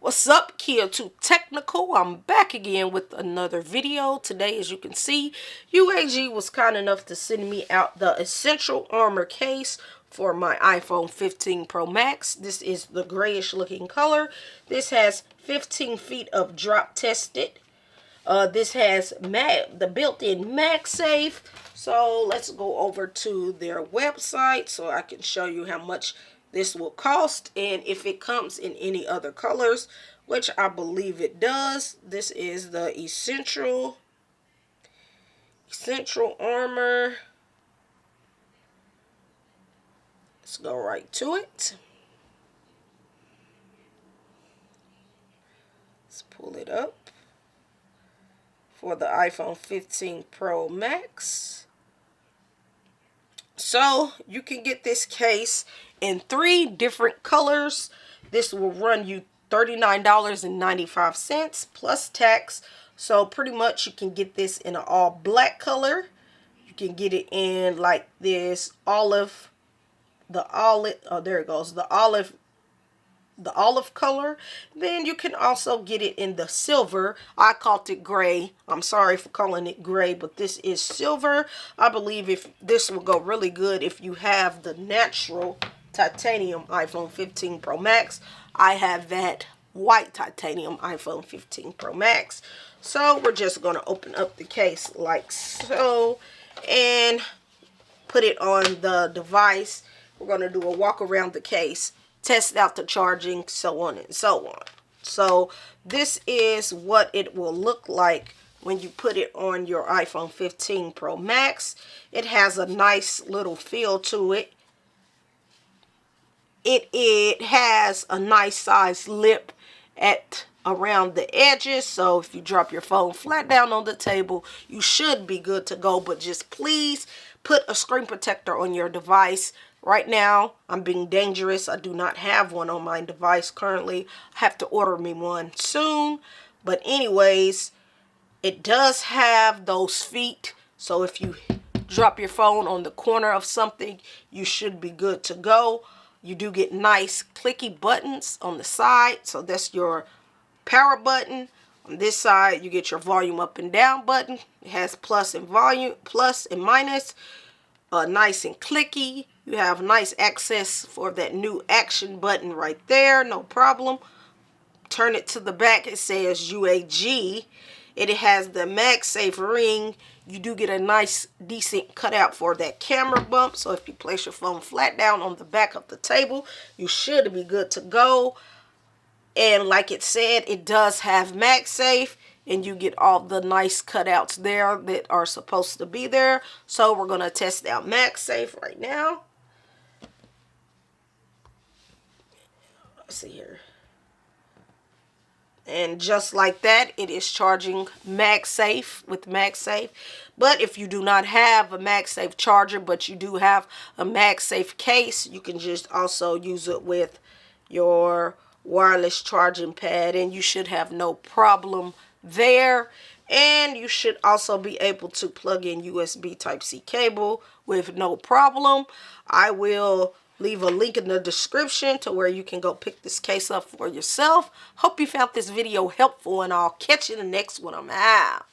What's up, Kia 2 Technical? I'm back again with another video. Today, as you can see, UAG was kind enough to send me out the Essential Armor case for my iPhone 15 Pro Max. This is the grayish looking color. This has 15 feet of drop tested. This has the built-in MagSafe. So let's go over to their website so I can show you how much this will cost and if it comes in any other colors, which I believe it does. This is the Essential Armor. Let's go right to it. Let's pull it up for the iPhone 15 Pro Max. So you can get this case in 3 different colors. This will run you $39.95 plus tax. So pretty much you can get this in an all black color. You can get it in like this olive, oh there it goes, the olive color. Then you can also get it in the silver. I called it gray. I'm sorry for calling it gray, but this is silver. I believe if this will go really good if you have the natural titanium iPhone 15 Pro Max. I have that white titanium iPhone 15 Pro Max. So we're just going to open up the case like so and put it on the device. We're going to do a walk around the case, test out the charging, so on and so on. So this is what it will look like when you put it on your iPhone 15 Pro Max. It has a nice little feel to it. It has a nice size lip at around the edges, so if you drop your phone flat down on the table, you should be good to go. But just please put a screen protector on your device. Right now, I'm being dangerous. I do not have one on my device currently. I have to order me one soon. But anyways, it does have those feet. So if you drop your phone on the corner of something, you should be good to go. You do get nice clicky buttons on the side. So that's your power button. On this side, you get your volume up and down button. It has plus and volume, plus and minus. Nice and clicky. You have nice access for that new action button right there. No problem. Turn it to the back. It says UAG. It has the MagSafe ring. You do get a nice, decent cutout for that camera bump. So if you place your phone flat down on the back of the table, you should be good to go. And like it said, it does have MagSafe. And you get all the nice cutouts there that are supposed to be there. So we're going to test out MagSafe right now. Let's see here. And just like that, it is charging MagSafe with MagSafe. But if you do not have a MagSafe charger, but you do have a MagSafe case, you can just also use it with your wireless charging pad. And you should have no problem there. And you should also be able to plug in USB Type-C cable with no problem. I will leave a link in the description to where you can go pick this case up for yourself. Hope you found this video helpful, and I'll catch you in the next one. I'm out.